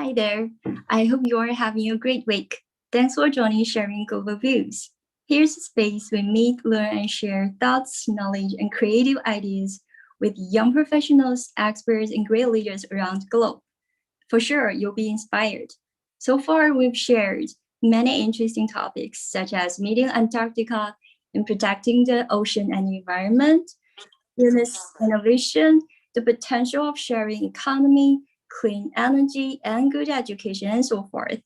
Hi there. I hope you are having a great week. Thanks for joining Sharing Global Views. Here's a space we meet, learn, and share thoughts, knowledge, and creative ideas with young professionals, experts, and great leaders around the globe. For sure, you'll be inspired. So far, we've shared many interesting topics, such as meeting Antarctica and protecting the ocean and environment, business innovation, the potential of sharing economy, clean energy, and good education, and so forth.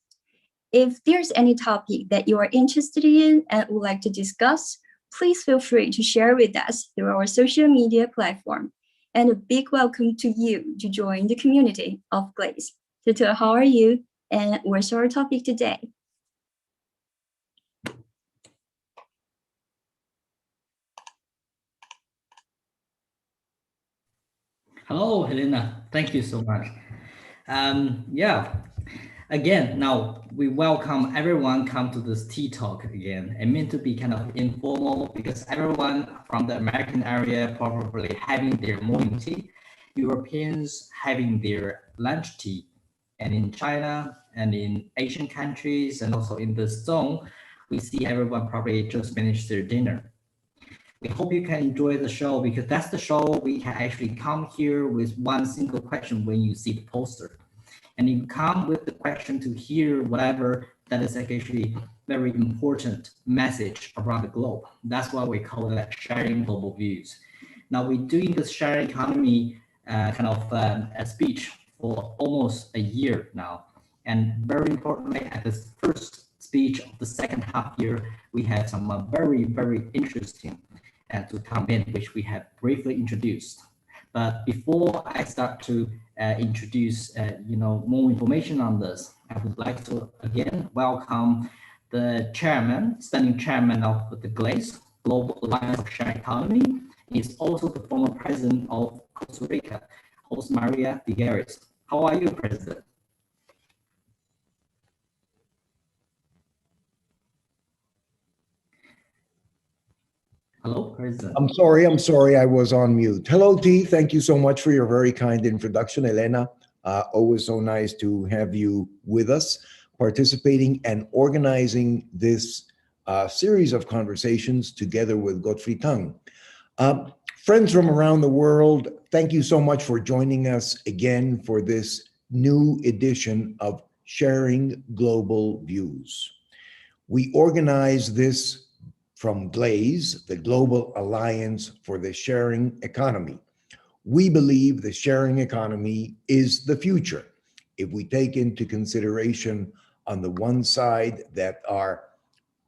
If there's any topic that you are interested in and would like to discuss, please feel free to share with us through our social media platform. And a big welcome to you to join the community of Glaze. Tutu, how are you? And what's our topic today? Hello, Helena. Thank you so much. Again, now we welcome everyone come to this tea talk again. It meant to be kind of informal because everyone from the American area probably having their morning tea, Europeans having their lunch tea, and in China and in Asian countries and also in this zone, we see everyone probably just finished their dinner. We hope you can enjoy the show because that's the show we can actually come here with one single question when you see the poster. And you come with the question to hear whatever that is actually very important message around the globe. That's why we call it sharing global views. Now we're doing this sharing economy a speech for almost a year now. And very importantly, at this first speech of the second half year, we have some very, very interesting to come in, which we have briefly introduced. But before I start to introduce, more information on this, I would like to again welcome the standing chairman of the GLACE, Global Alliance of Sharing Economy. He's also the former president of Costa Rica, Jose Maria Figueres. How are you, President? Hello, President. I'm sorry, I was on mute. Hello, T. Thank you so much for your very kind introduction, Elena. Always so nice to have you with us, participating and organizing this series of conversations together with Gottfried Tang. Friends from around the world, thank you so much for joining us again for this new edition of Sharing Global Views. We organize this from GLAZE, the Global Alliance for the Sharing Economy. We believe the sharing economy is the future. If we take into consideration on the one side that our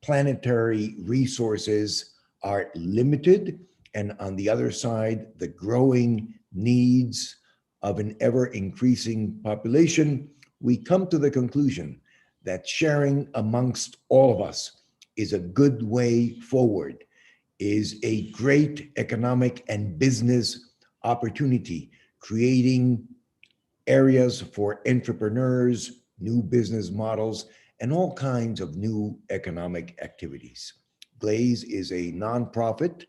planetary resources are limited, and on the other side, the growing needs of an ever-increasing population, we come to the conclusion that sharing amongst all of us is a good way forward, is a great economic and business opportunity, creating areas for entrepreneurs, new business models, and all kinds of new economic activities. GLAZE is a nonprofit,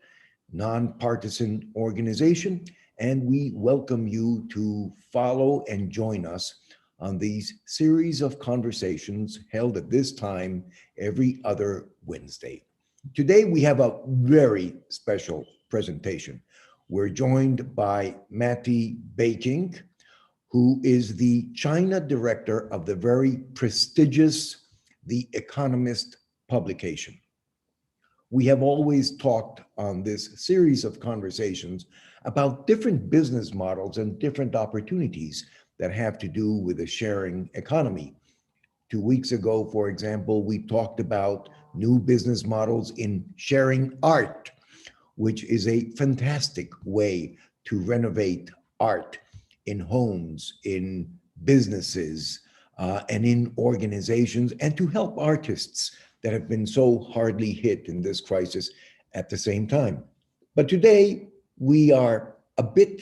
nonpartisan organization, and we welcome you to follow and join us on these series of conversations held at this time every other Wednesday. Today, we have a very special presentation. We're joined by Matti Baking, who is the China director of the very prestigious The Economist publication. We have always talked on this series of conversations about different business models and different opportunities that have to do with the sharing economy. 2 weeks ago, for example, we talked about new business models in sharing art, which is a fantastic way to renovate art in homes, in businesses, and in organizations, and to help artists that have been so hardly hit in this crisis at the same time. But today, we are a bit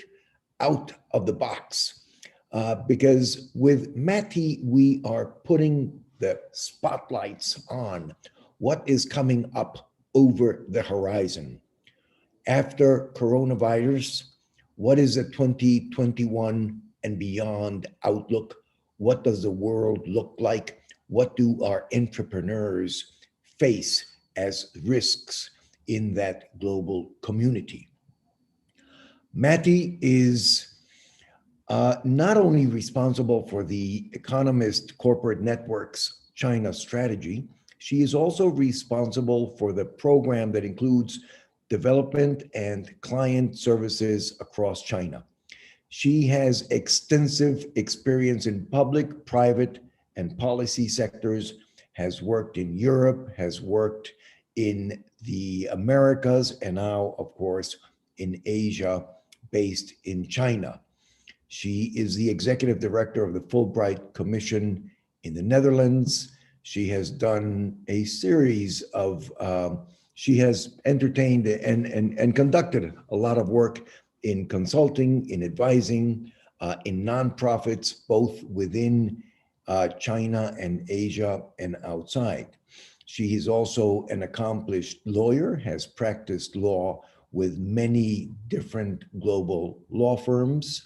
out of the box. Because with Matti, we are putting the spotlights on what is coming up over the horizon. After coronavirus, what is the 2021 and beyond outlook What does the world look like? What do our entrepreneurs face as risks in that global community? Matty is not only responsible for the Economist Corporate Network's China strategy, she is also responsible for the program that includes development and client services across China. She has extensive experience in public, private, and policy sectors, has worked in Europe, has worked in the Americas, and now, of course, in Asia, based in China. She is the executive director of the Fulbright Commission in the Netherlands. She has done a series of, she has entertained and conducted a lot of work in consulting, in advising, in nonprofits, both within China and Asia and outside. She is also an accomplished lawyer, has practiced law with many different global law firms.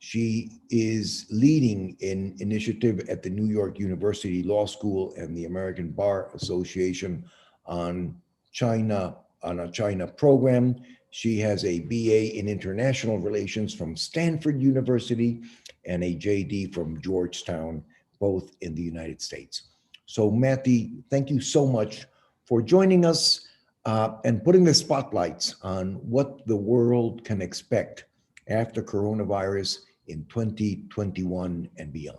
She is leading an initiative at the New York University Law School and the American Bar Association on China, on a China program. She has a BA in International Relations from Stanford University and a JD from Georgetown, both in the United States. So Matty, thank you so much for joining us and putting the spotlights on what the world can expect after coronavirus in 2021 and beyond.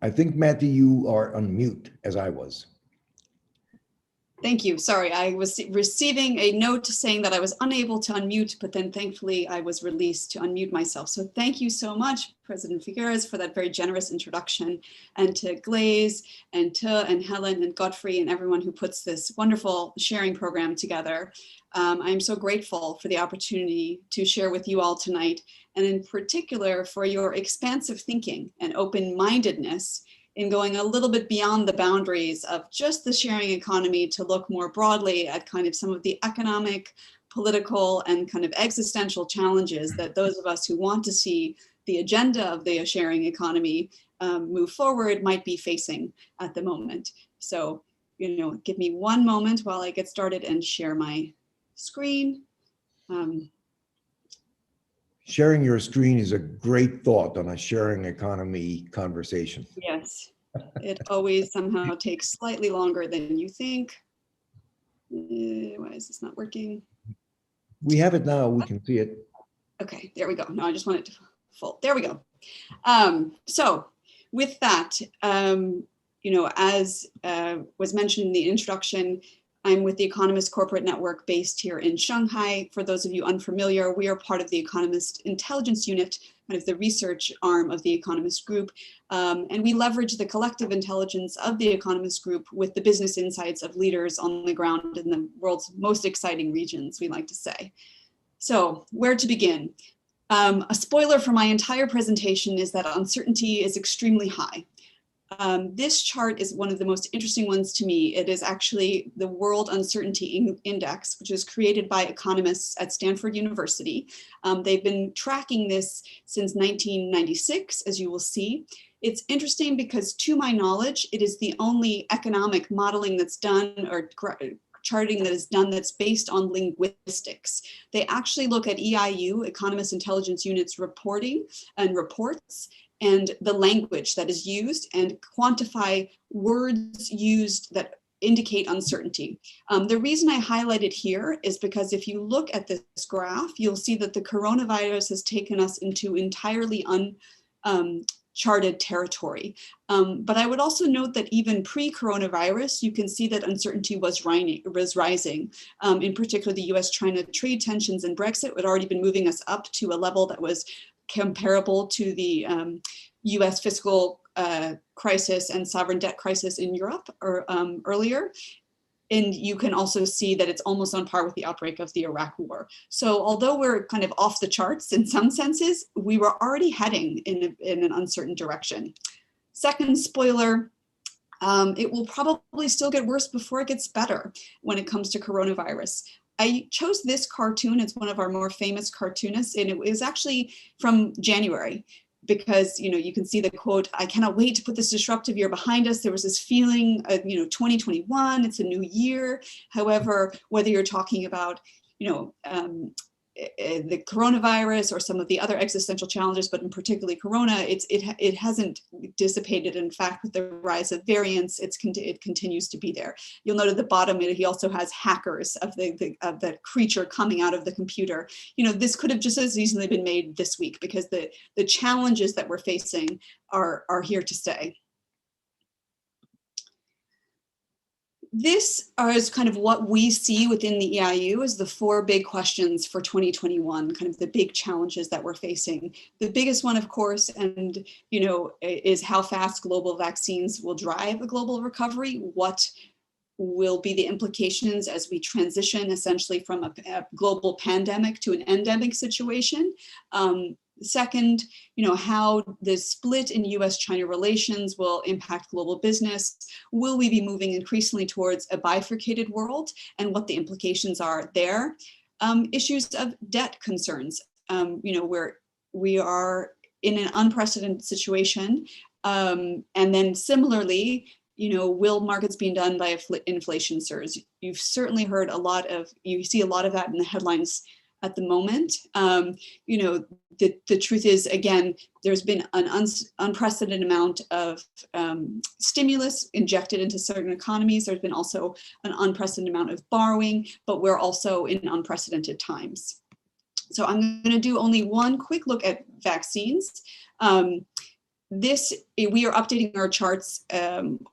I think, Matty, you are on mute, as I was. Thank you. Sorry, I was receiving a note saying that I was unable to unmute, but then thankfully I was released to unmute myself. So thank you so much, President Figueres, for that very generous introduction, and to Glaze and Helen and Godfrey and everyone who puts this wonderful sharing program together. I'm so grateful for the opportunity to share with you all tonight, and in particular for your expansive thinking and open-mindedness in going a little bit beyond the boundaries of just the sharing economy to look more broadly at kind of some of the economic, political, and kind of existential challenges that those of us who want to see the agenda of the sharing economy move forward might be facing at the moment. So, give me one moment while I get started and share my screen. Sharing your screen is a great thought on a sharing economy conversation. Yes, it always somehow takes slightly longer than you think. Why is this not working? We have it now, we can see it. Okay, there we go. No, I just want it to full. There we go. So with that, as was mentioned in the introduction, I'm with the Economist Corporate Network based here in Shanghai. For those of you unfamiliar, we are part of the Economist Intelligence Unit, kind of the research arm of the Economist Group. And we leverage the collective intelligence of the Economist Group with the business insights of leaders on the ground in the world's most exciting regions, we like to say. So where to begin? A spoiler for my entire presentation is that uncertainty is extremely high. This chart is one of the most interesting ones to me. It is actually the World Uncertainty Index, which was created by economists at Stanford University. They've been tracking this since 1996, as you will see. It's interesting because, to my knowledge, it is the only economic modeling that's done or charting that is done that's based on linguistics. They actually look at EIU, Economist Intelligence Unit's reporting and reports, and the language that is used, and quantify words used that indicate uncertainty. The reason I highlight it here is because if you look at this graph, you'll see that the coronavirus has taken us into entirely uncharted territory. But I would also note that even pre-coronavirus, you can see that uncertainty was rising. In particular, the US-China trade tensions and Brexit had already been moving us up to a level that was comparable to the US fiscal crisis and sovereign debt crisis in Europe or earlier. And you can also see that it's almost on par with the outbreak of the Iraq War. So although we're kind of off the charts in some senses, we were already heading in an uncertain direction. Second spoiler, it will probably still get worse before it gets better when it comes to coronavirus. I chose this cartoon. It's one of our more famous cartoonists, and it was actually from January, because you can see the quote, "I cannot wait to put this disruptive year behind us." There was this feeling of 2021, it's a new year. However, whether you're talking about the coronavirus or some of the other existential challenges, but in particularly corona, it hasn't dissipated. In fact, with the rise of variants, it continues to be there. You'll note at the bottom, he also has hackers of the creature coming out of the computer. This could have just as easily been made this week, because the challenges that we're facing are here to stay. This is kind of what we see within the EIU as the 4 big questions for 2021, kind of the big challenges that we're facing. The biggest one, of course, and is how fast global vaccines will drive a global recovery. What will be the implications as we transition essentially from a global pandemic to an endemic situation? Second, how the split in US-China relations will impact global business. Will we be moving increasingly towards a bifurcated world, and what the implications are there? Issues of debt concerns, where we are in an unprecedented situation. And then similarly, will markets be done by inflation surge? You've certainly heard you see a lot of that in the headlines at the moment. The truth is, again, there's been an unprecedented amount of stimulus injected into certain economies. There's been also an unprecedented amount of borrowing, but we're also in unprecedented times. So I'm going to do only one quick look at vaccines. We are updating our charts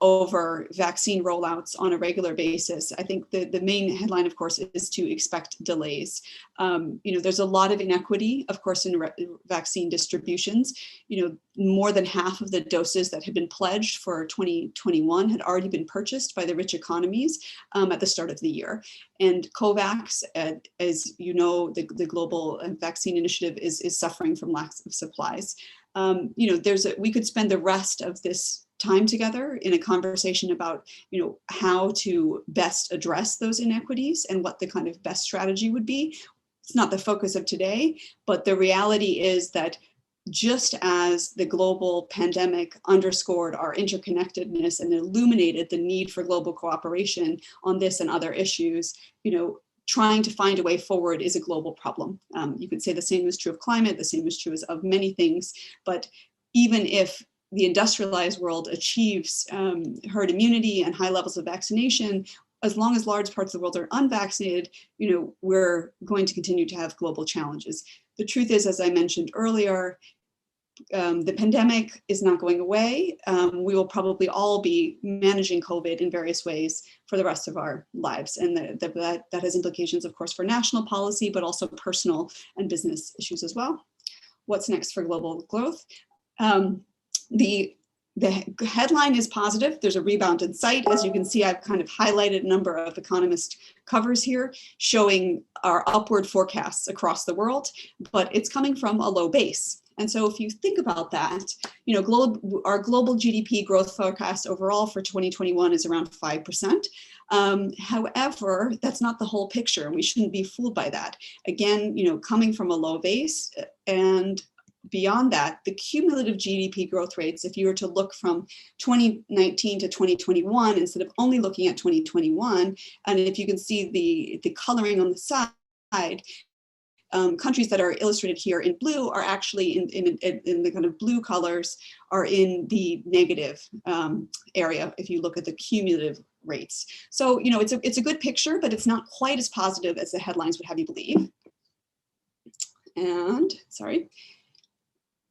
over vaccine rollouts on a regular basis. I think the main headline, of course, is to expect delays. There's a lot of inequity, of course, in vaccine distributions. More than half of the doses that had been pledged for 2021 had already been purchased by the rich economies at the start of the year. And COVAX, as you know, the global vaccine initiative is suffering from lack of supplies. We could spend the rest of this time together in a conversation about, how to best address those inequities and what the kind of best strategy would be. It's not the focus of today, but the reality is that just as the global pandemic underscored our interconnectedness and illuminated the need for global cooperation on this and other issues, trying to find a way forward is a global problem. You could say the same is true of climate, the same is true of many things, but even if the industrialized world achieves herd immunity and high levels of vaccination, as long as large parts of the world are unvaccinated, we're going to continue to have global challenges. The truth is, as I mentioned earlier, the pandemic is not going away. We will probably all be managing COVID in various ways for the rest of our lives. And that has implications, of course, for national policy, but also personal and business issues as well. What's next for global growth? The headline is positive. There's a rebound in sight. As you can see, I've kind of highlighted a number of economist covers here showing our upward forecasts across the world, but it's coming from a low base. And so if you think about that, our global GDP growth forecast overall for 2021 is around 5%. However, that's not the whole picture, and we shouldn't be fooled by that. Again, coming from a low base, and beyond that, the cumulative GDP growth rates, if you were to look from 2019 to 2021, instead of only looking at 2021, and if you can see the coloring on the side, countries that are illustrated here in blue are actually in the kind of blue colors are in the negative area if you look at the cumulative rates. So, it's a good picture, but it's not quite as positive as the headlines would have you believe. And, sorry.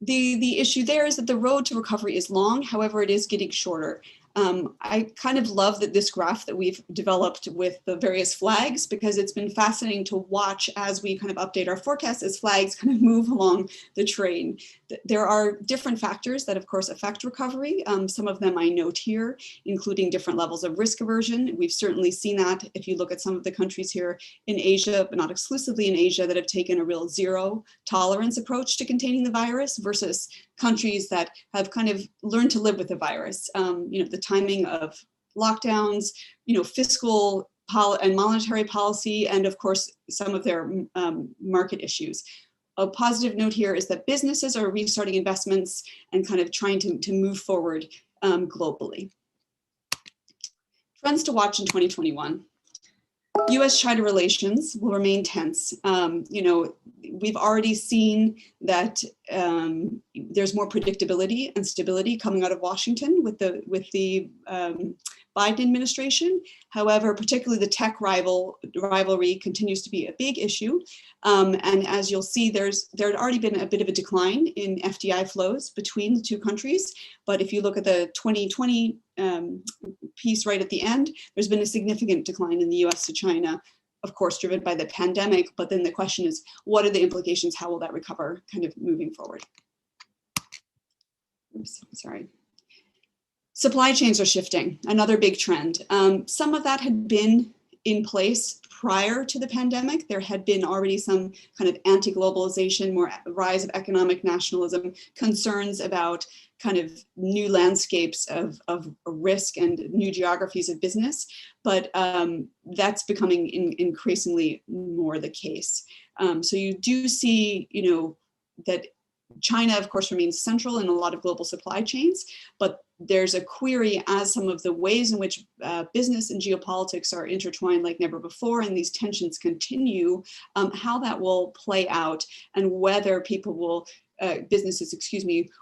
The issue there is that the road to recovery is long, however, it is getting shorter. I kind of love this graph that we've developed with the various flags, because it's been fascinating to watch as we kind of update our forecasts as flags kind of move along the train. There are different factors that, of course, affect recovery. Some of them I note here, including different levels of risk aversion. We've certainly seen that if you look at some of the countries here in Asia, but not exclusively in Asia, that have taken a real zero tolerance approach to containing the virus versus countries that have kind of learned to live with the virus. The timing of lockdowns, fiscal and monetary policy, and of course, some of their market issues. A positive note here is that businesses are restarting investments and kind of trying to move forward globally. Trends to watch in 2021. US-China relations will remain tense. We've already seen that there's more predictability and stability coming out of Washington with the Biden administration. However, particularly the tech rivalry continues to be a big issue. And as you'll see, there had already been a bit of a decline in FDI flows between the two countries. But if you look at the 2020 piece right at the end, there's been a significant decline in the US to China, of course, driven by the pandemic. But then the question is, what are the implications? How will that recover kind of moving forward? Oops, sorry. Supply chains are shifting, another big trend. Some of that had been in place prior to the pandemic. There had been already some kind of anti-globalization, more rise of economic nationalism, concerns about kind of new landscapes of risk and new geographies of business, but that's becoming increasingly more the case. So you do see, that China, of course, remains central in a lot of global supply chains, but there's a query as some of the ways in which business and geopolitics are intertwined like never before, and these tensions continue, how that will play out and whether businesses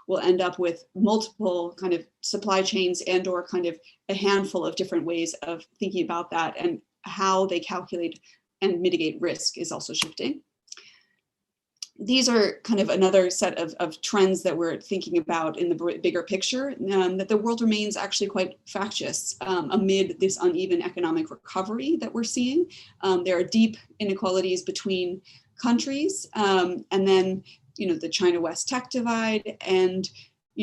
will end up with multiple kind of supply chains and or kind of a handful of different ways of thinking about that, and how they calculate and mitigate risk is also shifting. These are kind of another set of trends that we're thinking about in the bigger picture, that the world remains actually quite fractious amid this uneven economic recovery that we're seeing. There are deep inequalities between countries, and then, the China-West tech divide, and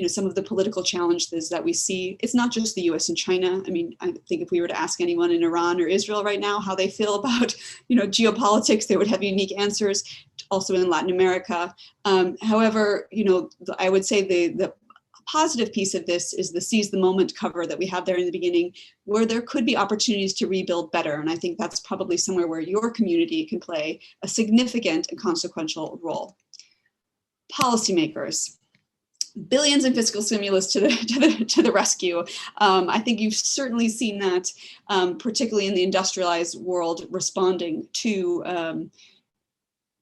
some of the political challenges that we see. It's not just the US and China. I mean, I think if we were to ask anyone in Iran or Israel right now how they feel about, geopolitics, they would have unique answers, also in Latin America. However, I would say the positive piece of this is the seize the moment cover that we have there in the beginning, where there could be opportunities to rebuild better. And I think that's probably somewhere where your community can play a significant and consequential role. Policymakers. Billions in fiscal stimulus to the rescue. I think you've certainly seen that, particularly in the industrialized world, responding to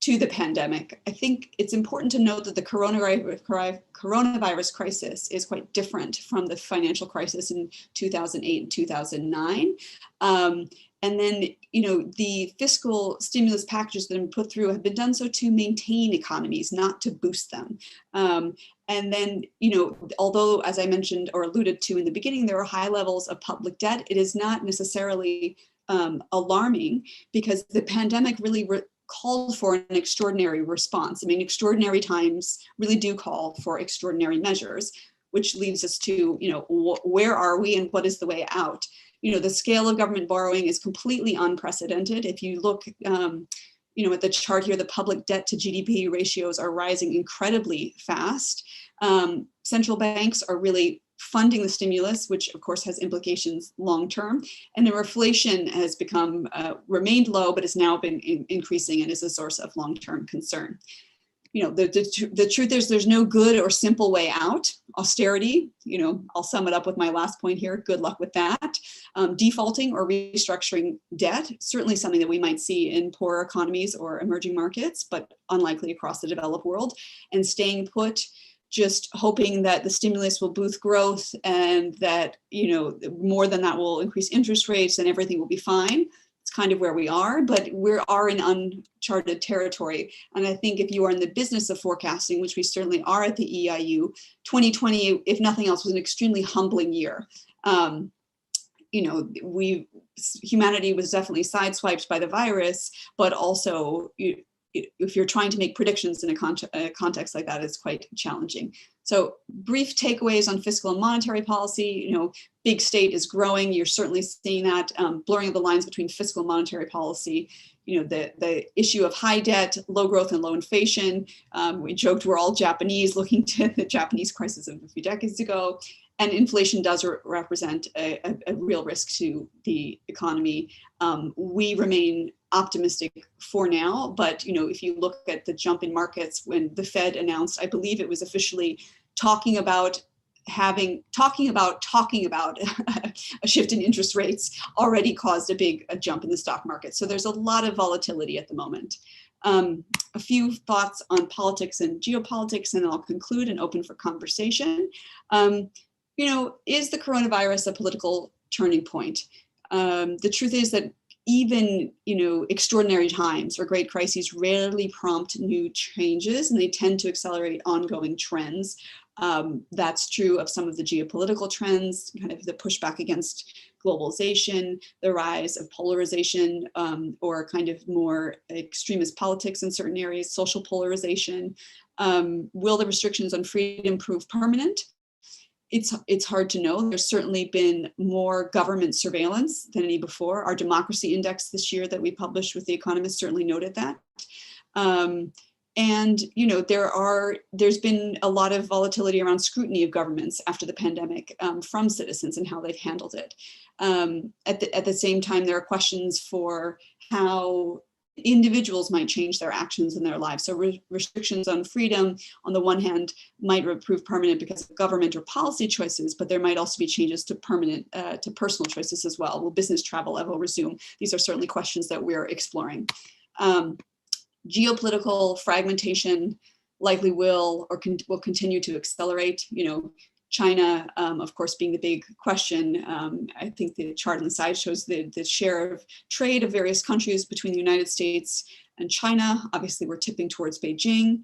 the pandemic. I think it's important to note that the coronavirus crisis is quite different from the financial crisis in 2008 and 2009. And then, the fiscal stimulus packages that have been put through have been done so to maintain economies, not to boost them. And then, although, as I mentioned or alluded to in the beginning, there are high levels of public debt, it is not necessarily alarming, because the pandemic really called for an extraordinary response. I mean, extraordinary times really do call for extraordinary measures, which leads us to, where are we and what is the way out? The scale of government borrowing is completely unprecedented. If you look, at the chart here, the public debt to GDP ratios are rising incredibly fast. Central banks are really funding the stimulus, which of course has implications long-term. And the inflation has remained low, but has now been increasing and is a source of long-term concern. The truth is there's no good or simple way out. Austerity, I'll sum it up with my last point here. Good luck with that. Defaulting or restructuring debt, certainly something that we might see in poorer economies or emerging markets, but unlikely across the developed world. And staying put, just hoping that the stimulus will boost growth and that, more than that will increase interest rates and everything will be fine. It's kind of where we are, but we are in uncharted territory. And I think if you are in the business of forecasting, which we certainly are at the EIU, 2020, if nothing else, was an extremely humbling year. Humanity was definitely sideswiped by the virus, but also if you're trying to make predictions in a context like that, it's quite challenging. So brief takeaways on fiscal and monetary policy, big state is growing. You're certainly seeing that blurring of the lines between fiscal and monetary policy. The issue of high debt, low growth and low inflation. We joked we're all Japanese, looking to the Japanese crisis of a few decades ago. And inflation does represent a real risk to the economy. We remain optimistic for now, but if you look at the jump in markets when the Fed announced, I believe it was officially talking about a shift in interest rates, already caused a jump in the stock market. So there's a lot of volatility at the moment. A few thoughts on politics and geopolitics, and then I'll conclude and open for conversation. Is the coronavirus a political turning point? The truth is that even extraordinary times or great crises rarely prompt new changes, and they tend to accelerate ongoing trends. That's true of some of the geopolitical trends, kind of the pushback against globalization, the rise of polarization, or kind of more extremist politics in certain areas, social polarization. Will the restrictions on freedom prove permanent? It's hard to know. There's certainly been more government surveillance than any before. Our democracy index this year that we published with The Economist certainly noted that. And there's been a lot of volatility around scrutiny of governments after the pandemic from citizens and how they've handled it. At the same time, there are questions for how individuals might change their actions in their lives. So restrictions on freedom, on the one hand, might prove permanent because of government or policy choices, but there might also be changes to personal choices as well. Will business travel ever resume? These are certainly questions that we're exploring. Geopolitical fragmentation likely will continue to accelerate. China, of course, being the big question. I think the chart on the side shows the share of trade of various countries between the United States and China. Obviously, we're tipping towards Beijing.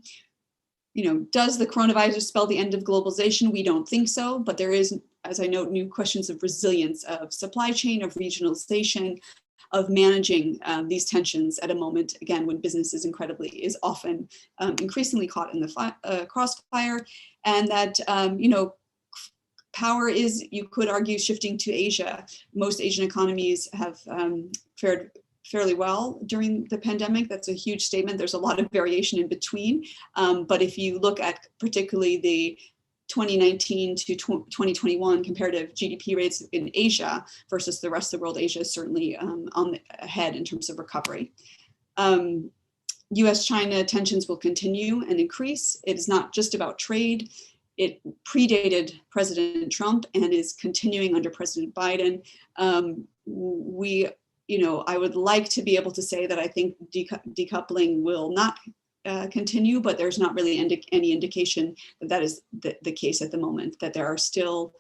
Does the coronavirus spell the end of globalization? We don't think so, but there is, as I note, new questions of resilience, of supply chain, of regionalization, of managing these tensions at a moment, again, when business is often increasingly caught in the crossfire, and that, power is, you could argue, shifting to Asia. Most Asian economies have fared fairly well during the pandemic. That's a huge statement. There's a lot of variation in between. But if you look at particularly the 2019 to 2021 comparative GDP rates in Asia versus the rest of the world, Asia is certainly ahead in terms of recovery. US-China tensions will continue and increase. It is not just about trade. It predated President Trump and is continuing under President Biden. I would like to be able to say that I think decoupling will not continue, but there's not really any indication that that is the case at the moment, that there are still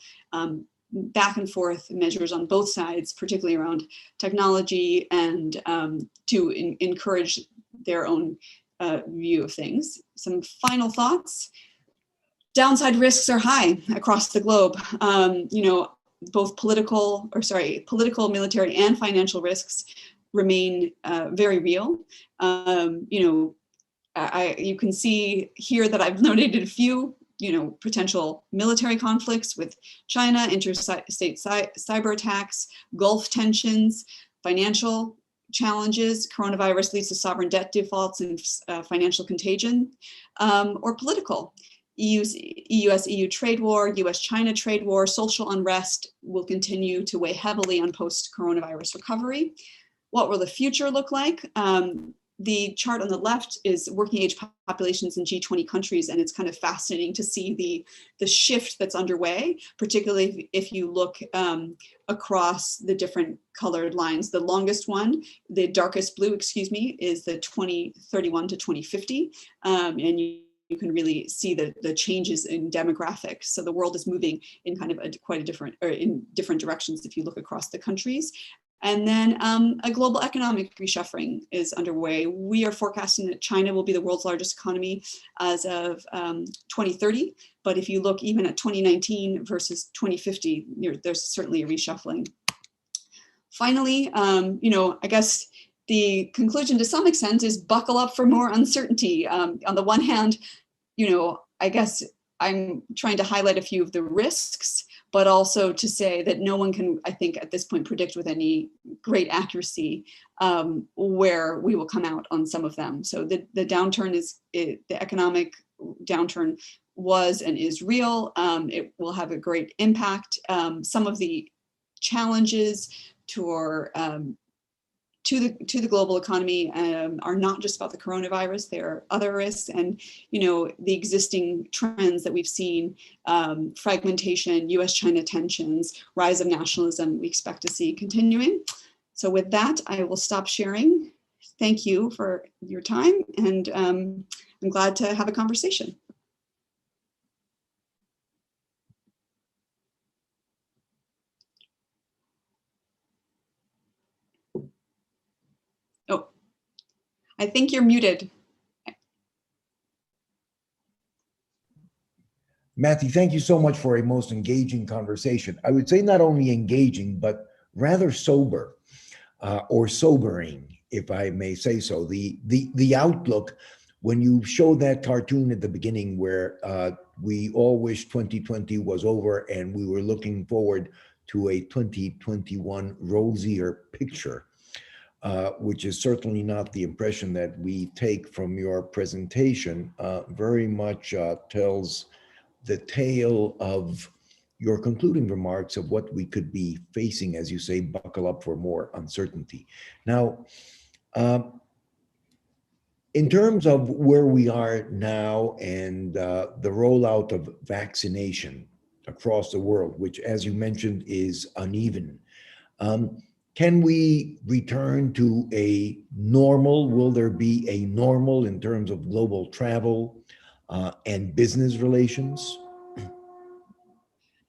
back and forth measures on both sides, particularly around technology and to encourage their own view of things. Some final thoughts. Downside risks are high across the globe. Both political, military, and financial risks remain very real. You can see here that I've noted a few, potential military conflicts with China, interstate cyber attacks, Gulf tensions, financial challenges, coronavirus leads to sovereign debt defaults and financial contagion, or political. EU-EU trade war, US-China trade war, social unrest will continue to weigh heavily on post-coronavirus recovery. What will the future look like? The chart on the left is working age populations in G20 countries, and it's kind of fascinating to see the shift that's underway, particularly if you look across the different colored lines. The longest one, the darkest blue, is the 2031 to 2050, and you can really see the changes in demographics. So the world is moving in kind of in different directions if you look across the countries. And then a global economic reshuffling is underway. We are forecasting that China will be the world's largest economy as of 2030. But if you look even at 2019 versus 2050, there's certainly a reshuffling. Finally, I guess the conclusion to some extent is buckle up for more uncertainty. On the one hand, I guess I'm trying to highlight a few of the risks, but also to say that no one can, I think, at this point predict with any great accuracy where we will come out on some of them. So the downturn the economic downturn was and is real. It will have a great impact. Some of the challenges to the global economy are not just about the coronavirus. There are other risks, and the existing trends that we've seen, fragmentation, U.S.-China tensions, rise of nationalism, we expect to see continuing. So with that, I will stop sharing. Thank you for your time, and I'm glad to have a conversation. Oh, I think you're muted. Matthew, thank you so much for a most engaging conversation. I would say not only engaging, but rather sober, or sobering, if I may say so. The outlook, when you showed that cartoon at the beginning where we all wish 2020 was over and we were looking forward to a 2021 rosier picture, which is certainly not the impression that we take from your presentation, very much tells the tale of your concluding remarks of what we could be facing, as you say, buckle up for more uncertainty. Now, in terms of where we are now and the rollout of vaccination across the world, which, as you mentioned, is uneven, can we return to a normal? Will there be a normal in terms of global travel and business relations?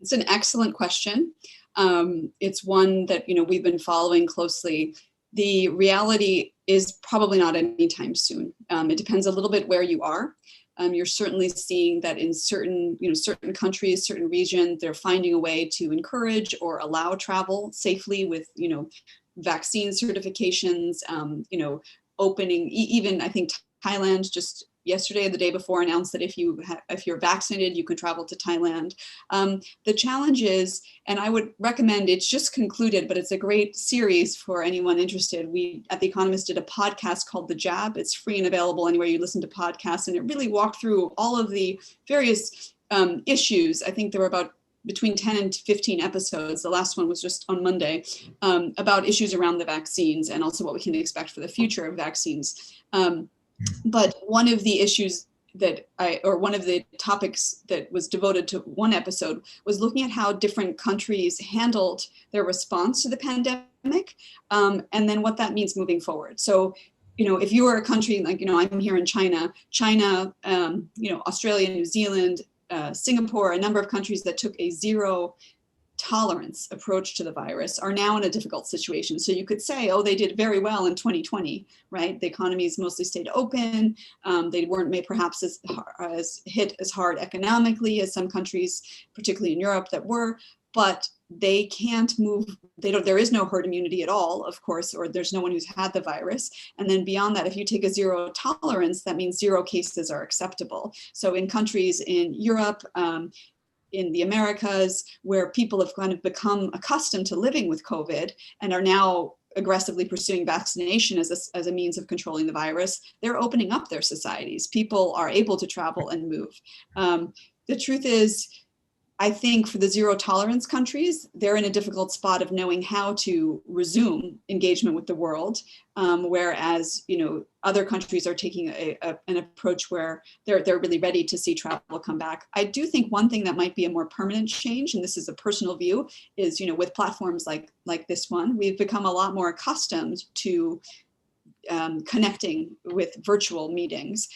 It's an excellent question. It's one that we've been following closely. The reality is probably not anytime soon. It depends a little bit where you are. You're certainly seeing that in certain countries, certain regions, they're finding a way to encourage or allow travel safely with vaccine certifications. Opening, even I think Thailand just yesterday or the day before announced that if you're vaccinated, you can travel to Thailand. The challenge is, and I would recommend, it's just concluded, but it's a great series for anyone interested. We at The Economist did a podcast called The Jab. It's free and available anywhere you listen to podcasts, and it really walked through all of the various issues. I think there were about between 10 and 15 episodes. The last one was just on Monday, about issues around the vaccines and also what we can expect for the future of vaccines. But one of the issues one of the topics that was devoted to one episode was looking at how different countries handled their response to the pandemic, and then what that means moving forward. So, if you are a country like, I'm here in China, Australia, New Zealand, Singapore, a number of countries that took a zero tolerance approach to the virus are now in a difficult situation. So you could say, oh, they did very well in 2020, right? The economies mostly stayed open. They weren't made perhaps as hit as hard economically as some countries, particularly in Europe, that were, but they can't move. There is no herd immunity at all, of course, or there's no one who's had the virus. And then beyond that, if you take a zero tolerance, that means zero cases are acceptable. So in countries in Europe, in the Americas, where people have kind of become accustomed to living with COVID and are now aggressively pursuing vaccination as a means of controlling the virus, they're opening up their societies. People are able to travel and move. The truth is, I think for the zero tolerance countries, they're in a difficult spot of knowing how to resume engagement with the world, whereas other countries are taking an approach where they're really ready to see travel come back. I do think one thing that might be a more permanent change, and this is a personal view, is with platforms like this one, we've become a lot more accustomed to connecting with virtual meetings.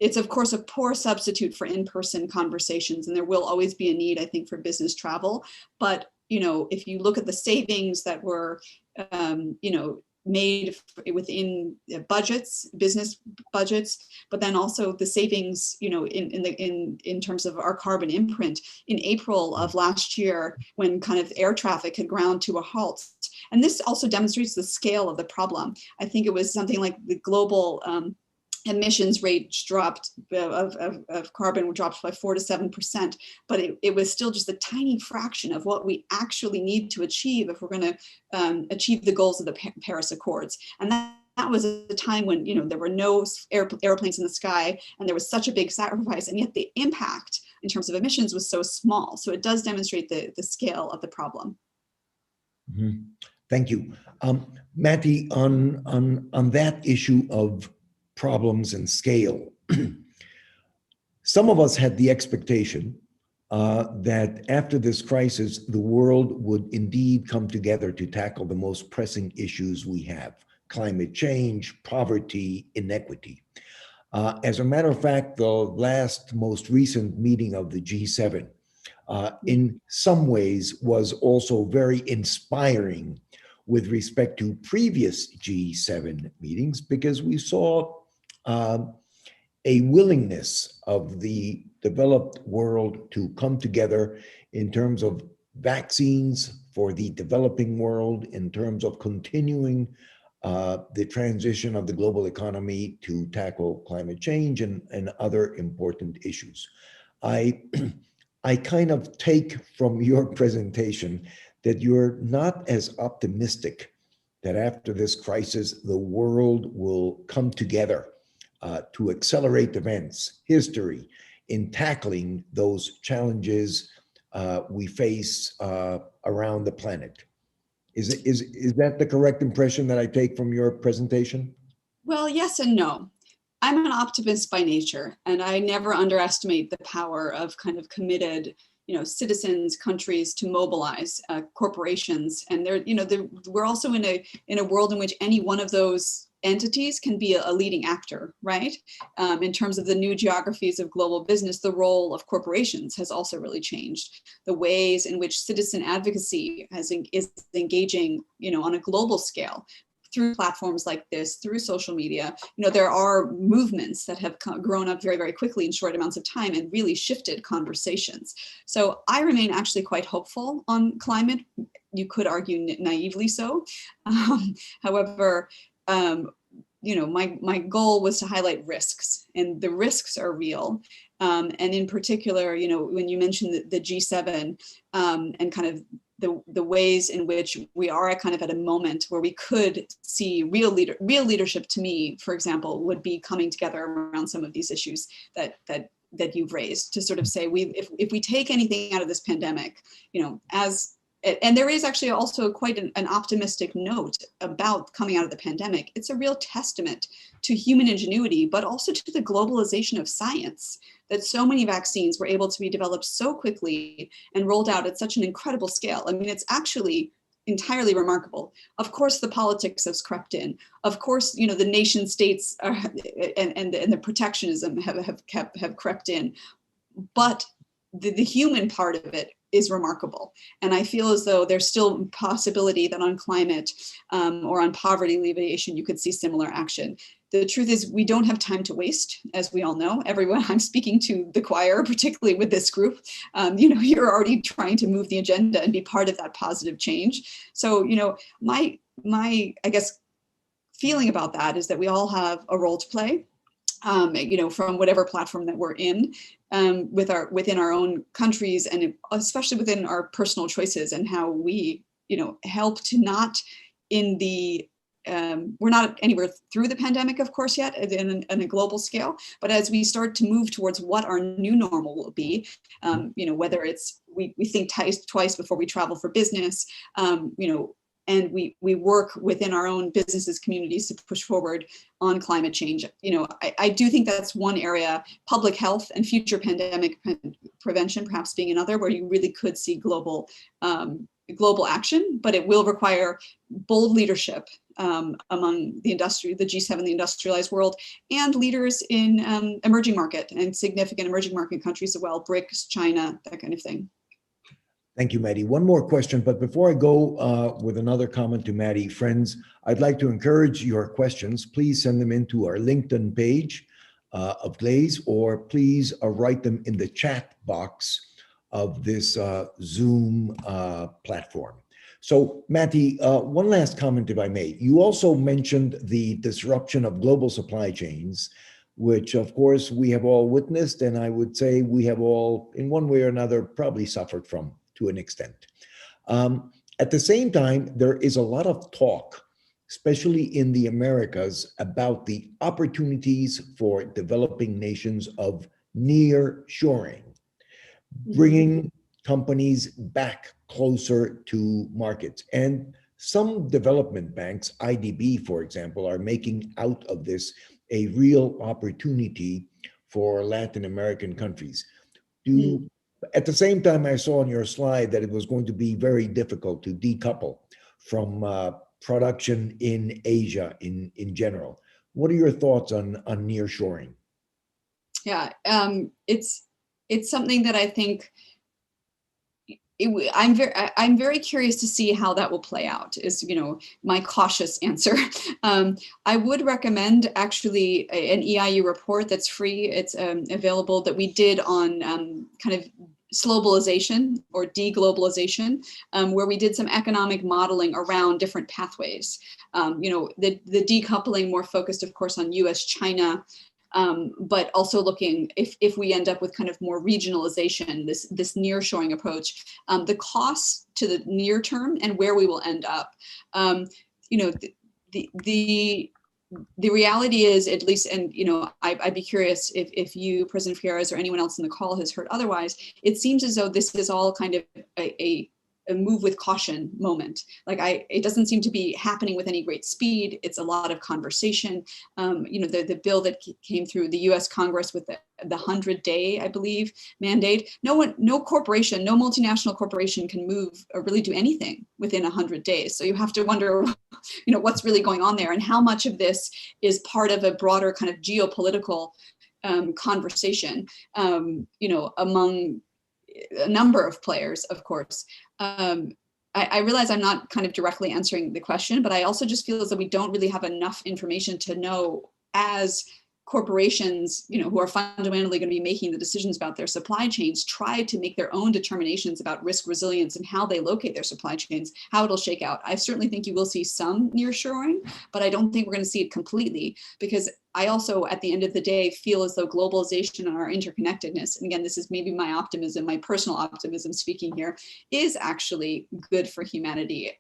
It's, of course, a poor substitute for in-person conversations, and there will always be a need, I think, for business travel. But, if you look at the savings that were, made within budgets, business budgets, but then also the savings, in terms of our carbon imprint in April of last year, when kind of air traffic had ground to a halt. And this also demonstrates the scale of the problem. I think it was something like the global emissions rate dropped of carbon dropped by 4 to 7%, but it was still just a tiny fraction of what we actually need to achieve if we're going to achieve the goals of the Paris Accords. And that was a time when there were no airplanes in the sky, and there was such a big sacrifice, and yet the impact in terms of emissions was so small. So it does demonstrate the scale of the problem. Mm-hmm. Thank you. Matty, on that issue of problems and scale, some of us had the expectation that after this crisis, the world would indeed come together to tackle the most pressing issues we have: climate change, poverty, inequity. As a matter of fact, the last most recent meeting of the G7 in some ways was also very inspiring with respect to previous G7 meetings, because we saw a willingness of the developed world to come together in terms of vaccines for the developing world, in terms of continuing the transition of the global economy to tackle climate change and other important issues. I kind of take from your presentation that you're not as optimistic that after this crisis, the world will come together to accelerate events, history, in tackling those challenges we face around the planet. Is that the correct impression that I take from your presentation? Well, yes and no. I'm an optimist by nature, and I never underestimate the power of kind of committed, citizens, countries to mobilize, corporations, and we're also in a world in which any one of those entities can be a leading actor, right? In terms of the new geographies of global business, the role of corporations has also really changed. The ways in which citizen advocacy is engaging, on a global scale, through platforms like this, through social media, there are movements that have grown up very, very quickly in short amounts of time and really shifted conversations. So I remain actually quite hopeful on climate. You could argue naively so. However, my goal was to highlight risks, and the risks are real. And in particular, when you mentioned the G7 and kind of the ways in which we are at a moment where we could see real leadership, to me, for example, would be coming together around some of these issues that you've raised, to sort of say, if we take anything out of this pandemic, and there is actually also quite an optimistic note about coming out of the pandemic. It's a real testament to human ingenuity, but also to the globalization of science, that so many vaccines were able to be developed so quickly and rolled out at such an incredible scale. I mean, it's actually entirely remarkable. Of course, the politics has crept in. Of course, the nation states and the protectionism have crept in, but the human part of it is remarkable. And I feel as though there's still possibility that on climate or on poverty alleviation, you could see similar action. The truth is, we don't have time to waste, as we all know. Everyone, I'm speaking to the choir, particularly with this group. You're already trying to move the agenda and be part of that positive change. So, my I guess feeling about that is that we all have a role to play. From whatever platform that we're in, within our own countries, and especially within our personal choices, and how we, help to not we're not anywhere through the pandemic, of course, yet in a global scale. But as we start to move towards what our new normal will be, whether it's we think twice before we travel for business, and we work within our own businesses, communities, to push forward on climate change. I do think that's one area, public health and future pandemic prevention perhaps being another, where you really could see global action, but it will require bold leadership among the G7, the industrialized world, and leaders in emerging market and significant emerging market countries as well, BRICS, China, that kind of thing. Thank you, Maddie. One more question, but before I go with another comment to Maddie, friends, I'd like to encourage your questions. Please send them into our LinkedIn page of Glaze, or please write them in the chat box of this Zoom platform. So, Maddie, one last comment, if I may. You also mentioned the disruption of global supply chains, which of course we have all witnessed, and I would say we have all, in one way or another, probably suffered from, to an extent. At the same time, there is a lot of talk, especially in the Americas, about the opportunities for developing nations of near shoring. bringing companies back closer to markets. And some development banks, IDB, for example, are making out of this a real opportunity for Latin American countries. At the same time, I saw on your slide that it was going to be very difficult to decouple from production in Asia in general. What are your thoughts on nearshoring? Yeah, it's something that I think I'm very curious to see how that will play out, is, you know, my cautious answer. I would recommend actually an EIU report that's free. It's available, that we did on kind of globalization or deglobalization, where we did some economic modeling around different pathways. You know, the decoupling more focused, of course, on US, China, but also looking if we end up with kind of more regionalization, this nearshoring approach, the costs to the near term and where we will end up. You know, the reality is, at least, and you know, I'd be curious if you, President Figueres, or anyone else in the call has heard otherwise. It seems as though this is all kind of a move with caution moment. Like, it doesn't seem to be happening with any great speed. It's a lot of conversation. You know, the bill that came through the US Congress with the 100-day, I believe, mandate. No corporation, no multinational corporation can move or really do anything within 100 days. So you have to wonder, you know, what's really going on there, and how much of this is part of a broader kind of geopolitical conversation, you know, among a number of players, of course. I realize I'm not kind of directly answering the question, but I also just feel as though we don't really have enough information to know, as corporations, you know, who are fundamentally going to be making the decisions about their supply chains, try to make their own determinations about risk resilience and how they locate their supply chains, how it'll shake out. I certainly think you will see some nearshoring, but I don't think we're going to see it completely, because I also, at the end of the day, feel as though globalization and our interconnectedness, and again, this is maybe my optimism, my personal optimism speaking here, is actually good for humanity.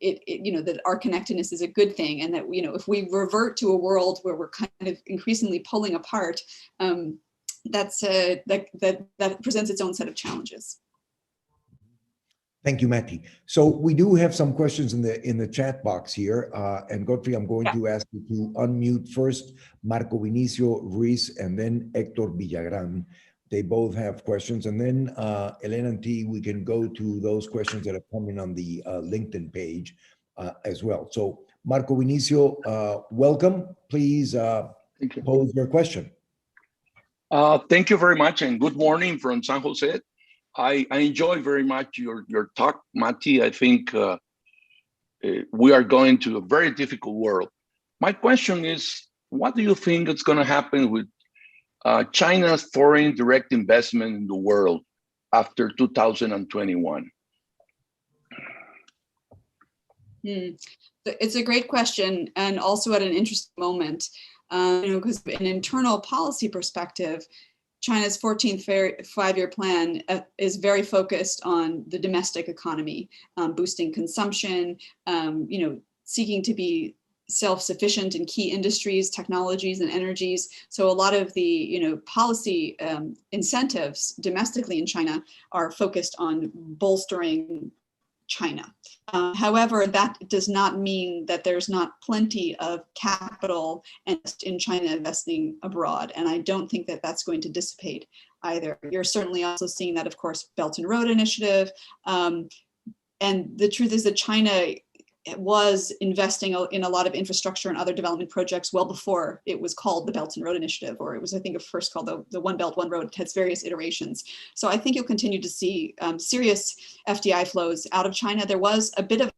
You know, that our connectedness is a good thing, and that, you know, if we revert to a world where we're kind of increasingly pulling apart, that presents its own set of challenges. Thank you, Matty. So we do have some questions in the chat box here, and Godfrey, I'm going to ask you to unmute first Marco Vinicio Ruiz and then Hector Villagran. They both have questions, and then Elena and T, we can go to those questions that are coming on the LinkedIn page as well. So Marco Vinicio, welcome. Please pose your question. Thank you very much, and good morning from San Jose. I enjoy very much your talk, Mati. I think we are going to a very difficult world. My question is, what do you think is going to happen with China's foreign direct investment in the world after 2021? It's a great question, and also at an interesting moment, you know, because an internal policy perspective, China's 14th five-year plan is very focused on the domestic economy, boosting consumption, you know, seeking to be self-sufficient in key industries, technologies, and energies. So a lot of the, you know, policy incentives domestically in China are focused on bolstering China. However, that does not mean that there's not plenty of capital in China investing abroad. And I don't think that that's going to dissipate either. You're certainly also seeing that, of course, Belt and Road Initiative. And the truth is that China was investing in a lot of infrastructure and other development projects well before it was called the Belt and Road Initiative, or it was, I think, first called the One Belt, One Road. It has various iterations. So I think you'll continue to see serious FDI flows out of China. There was a bit of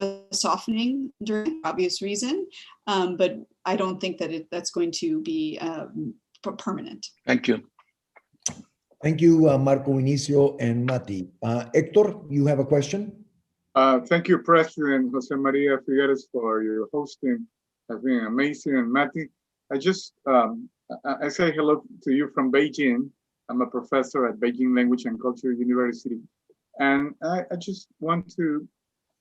a softening during obvious reason, but I don't think that that's going to be permanent. Thank you. Thank you, Marco Vinicio and Mati. Hector, you have a question? Thank you, President Jose Maria Figueres, for your hosting. Has been amazing. And Matty, I say hello to you from Beijing. I'm a professor at Beijing Language and Culture University. And I just want to,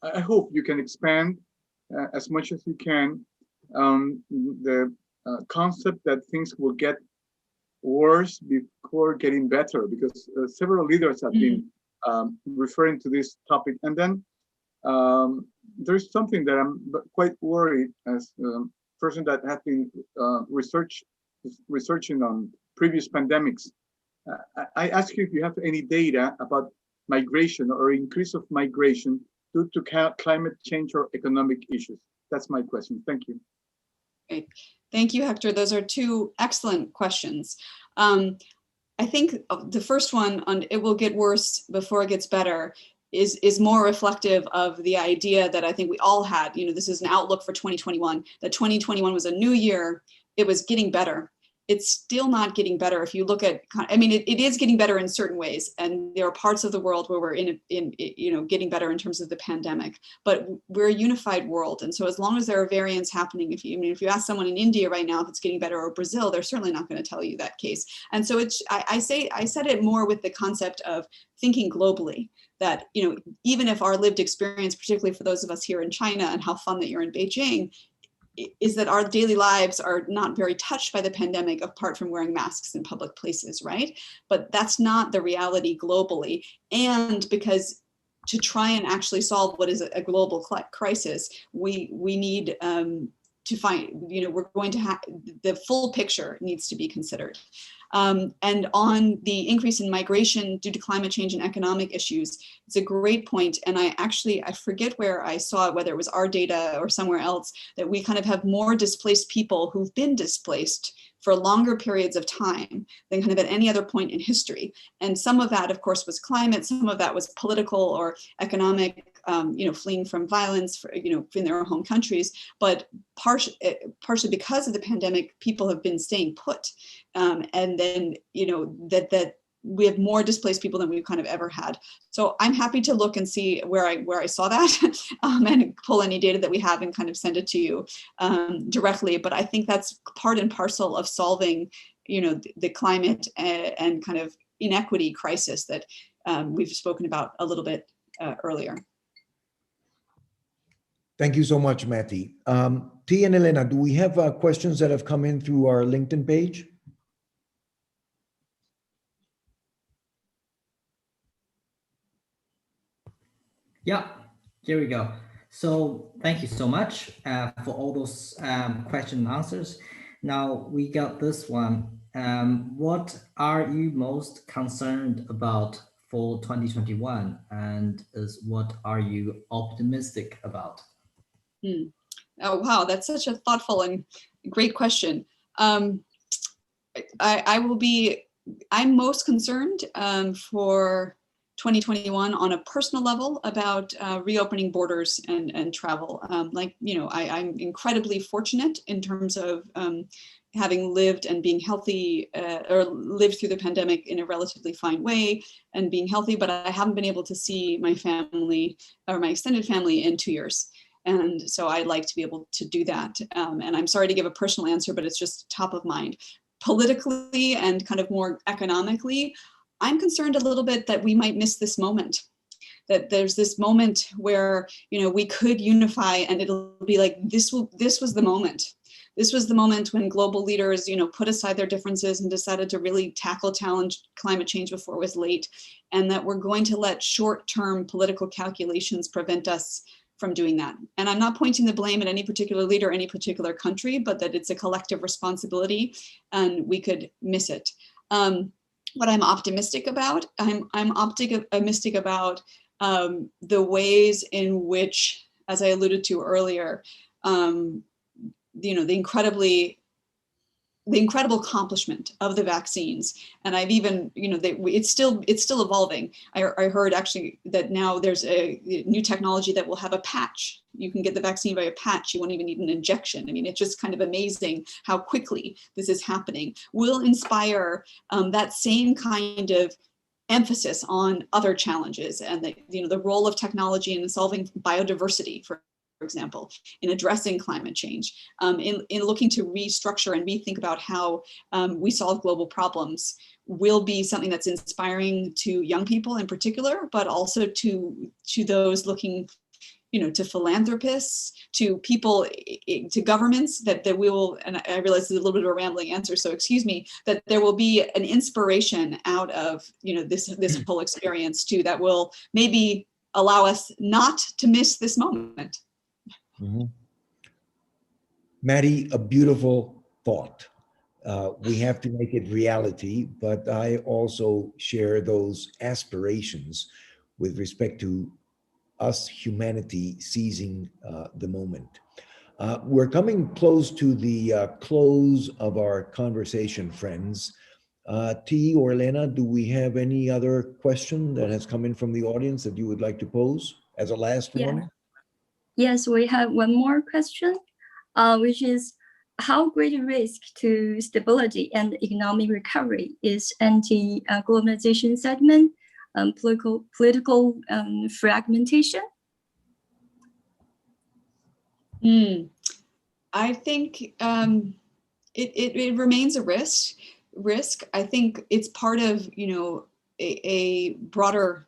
I hope you can expand as much as you can the concept that things will get worse before getting better? Because several leaders have been referring to this topic. And then there's something that I'm quite worried as a person that has been researching on previous pandemics. I ask you if you have any data about migration or increase of migration due to climate change or economic issues. That's my question. Thank you. Great. Thank you, Hector. Those are two excellent questions. I think the first one on it will get worse before it gets better is more reflective of the idea that I think we all had. You know, this is an outlook for 2021, that 2021 was a new year. It was getting better. It's still not getting better. If you look at, I mean, it is getting better in certain ways, and there are parts of the world where we're getting better in terms of the pandemic. But we're a unified world, and so as long as there are variants happening, if you ask someone in India right now if it's getting better, or Brazil, they're certainly not going to tell you that case. And so I said it more with the concept of thinking globally. That, you know, even if our lived experience, particularly for those of us here in China, and how fun that you're in Beijing, is that our daily lives are not very touched by the pandemic apart from wearing masks in public places, right? But that's not the reality globally. And because to try and actually solve what is a global crisis, we need to find, you know, we're going to have, the full picture needs to be considered. And on the increase in migration due to climate change and economic issues, it's a great point. And I forget where I saw it, whether it was our data or somewhere else, that we kind of have more displaced people who've been displaced for longer periods of time than kind of at any other point in history. And some of that, of course, was climate. Some of that was political or economic, you know, fleeing from violence, you know, in their home countries. But partially because of the pandemic, people have been staying put. And then, you know, that we have more displaced people than we've kind of ever had. So I'm happy to look and see where I saw that and pull any data that we have and kind of send it to you directly. But I think that's part and parcel of solving, you know, the climate and kind of inequity crisis that we've spoken about a little bit earlier. Thank you so much, Matty. T and Elena, do we have questions that have come in through our LinkedIn page? Yeah, here we go. So thank you so much for all those question and answers. Now we got this one. What are you most concerned about for 2021, and what are you optimistic about? Oh, wow, that's such a thoughtful and great question. I'm most concerned for 2021 on a personal level about reopening borders and travel. Like, you know, I'm incredibly fortunate in terms of having lived and being healthy or lived through the pandemic in a relatively fine way and being healthy, but I haven't been able to see my family or my extended family in 2 years. And so I'd like to be able to do that. And I'm sorry to give a personal answer, but it's just top of mind. Politically and kind of more economically, I'm concerned a little bit that we might miss this moment, that there's this moment where, you know, we could unify and it'll be like, this was the moment. This was the moment when global leaders, you know, put aside their differences and decided to really tackle climate change before it was late, and that we're going to let short-term political calculations prevent us from doing that. And I'm not pointing the blame at any particular leader, or any particular country, but that it's a collective responsibility and we could miss it. What I'm optimistic about, I'm optimistic about the ways in which, as I alluded to earlier, you know, the incredible accomplishment of the vaccines. And I've even, you know, it's still evolving. I heard actually that now there's a new technology that will have a patch. You can get the vaccine by a patch. You won't even need an injection. I mean, it's just kind of amazing how quickly this is happening. Will inspire that same kind of emphasis on other challenges and the, you know, the role of technology in solving biodiversity, for example, in addressing climate change, in looking to restructure and rethink about how we solve global problems, will be something that's inspiring to young people in particular, but also to those looking to philanthropists, to people, to governments, that we will, and I realize this is a little bit of a rambling answer, so excuse me, that there will be an inspiration out of, this whole experience too, that will maybe allow us not to miss this moment. Mm-hmm. Maddie, a beautiful thought. We have to make it reality, but I also share those aspirations with respect to us, humanity, seizing the moment. We're coming close to the close of our conversation, friends. T or Elena, do we have any other question that has come in from the audience that you would like to pose as a last one? Yes, we have one more question, which is, how great a risk to stability and economic recovery is anti-globalization segment, political fragmentation? I think it remains a risk. I think it's part of a broader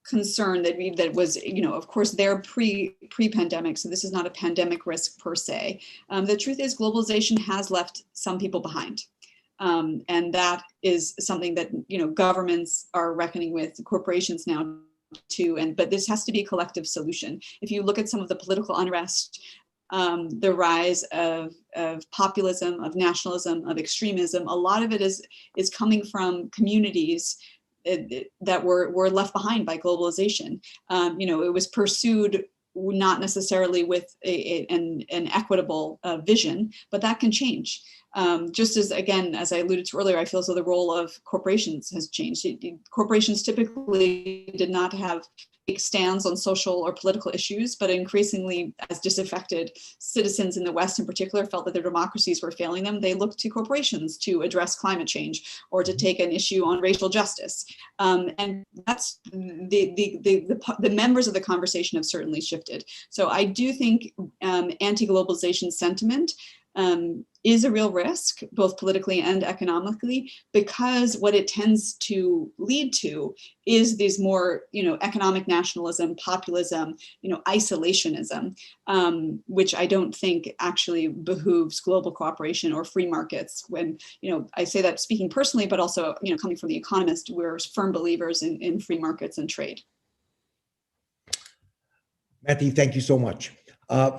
concern that was of course there pre-pandemic. So this is not a pandemic risk per se. The truth is, globalization has left some people behind. And that is something that governments are reckoning with, corporations now too. But this has to be a collective solution. If you look at some of the political unrest, the rise of populism, of nationalism, of extremism, a lot of it is coming from communities that were left behind by globalization. It was pursued not necessarily with an equitable vision, but that can change. Just as, again, as I alluded to earlier, I feel as though the role of corporations has changed. Corporations typically did not have big stands on social or political issues, but increasingly, as disaffected citizens in the West in particular felt that their democracies were failing them, they looked to corporations to address climate change or to take an issue on racial justice. And that's the members of the conversation have certainly shifted. So I do think anti-globalization sentiment is a real risk, both politically and economically, because what it tends to lead to is these more, economic nationalism, populism, isolationism, which I don't think actually behooves global cooperation or free markets. When, I say that speaking personally, but also, coming from The Economist, we're firm believers in free markets and trade. Matthew, thank you so much.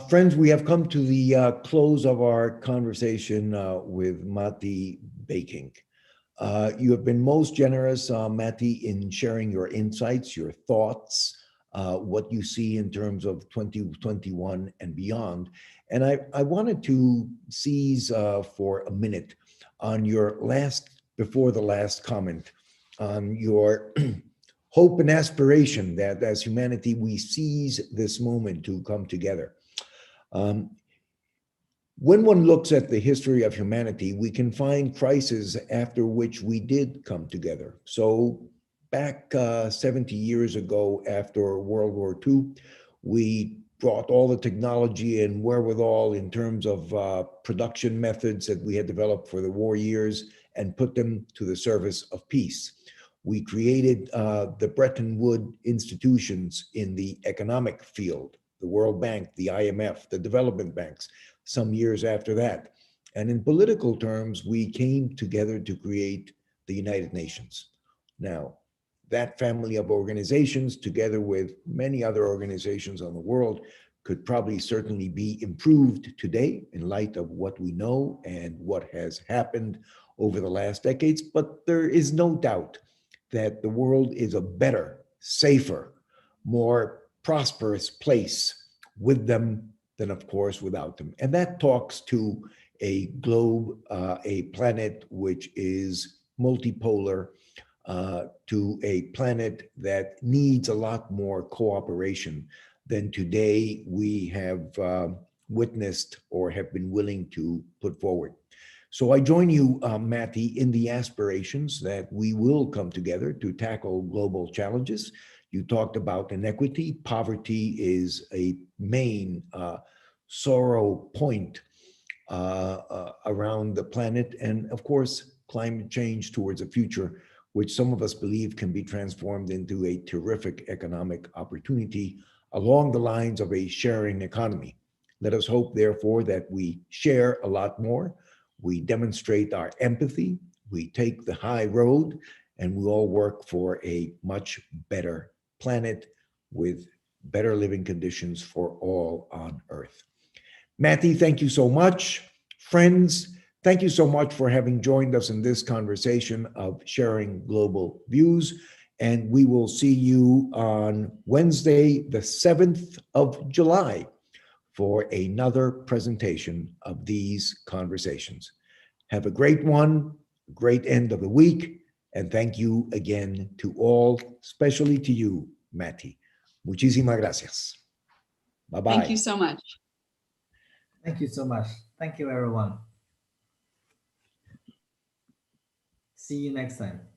Friends, we have come to the close of our conversation with Matti Baking. You have been most generous, Matti, in sharing your insights, your thoughts, what you see in terms of 2021 and beyond. And I wanted to seize for a minute on your before the last comment on your hope and aspiration that as humanity, we seize this moment to come together. When one looks at the history of humanity, we can find crises after which we did come together. So back 70 years ago, after World War II, we brought all the technology and wherewithal in terms of production methods that we had developed for the war years and put them to the service of peace. We created the Bretton Woods institutions in the economic field, the World Bank, the IMF, the development banks, some years after that. And in political terms, we came together to create the United Nations. Now, that family of organizations, together with many other organizations on the world, could probably certainly be improved today in light of what we know and what has happened over the last decades. But there is no doubt that the world is a better, safer, more prosperous place with them than, of course, without them. And that talks to a globe, a planet which is multipolar, to a planet that needs a lot more cooperation than today we have witnessed or have been willing to put forward. So I join you, Matti, in the aspirations that we will come together to tackle global challenges. You talked about inequity. Poverty is a main sorrow point around the planet. And of course, climate change towards a future which some of us believe can be transformed into a terrific economic opportunity along the lines of a sharing economy. Let us hope, therefore, that we share a lot more, we demonstrate our empathy, we take the high road, and we all work for a much better planet with better living conditions for all on Earth. Matty, thank you so much. Friends, thank you so much for having joined us in this conversation of Sharing Global Views. And we will see you on Wednesday, the 7th of July, for another presentation of these conversations. Have a great one, great end of the week, and thank you again to all, especially to you, Matty. Muchísimas gracias. Bye-bye. Thank you so much. Thank you so much. Thank you, everyone. See you next time.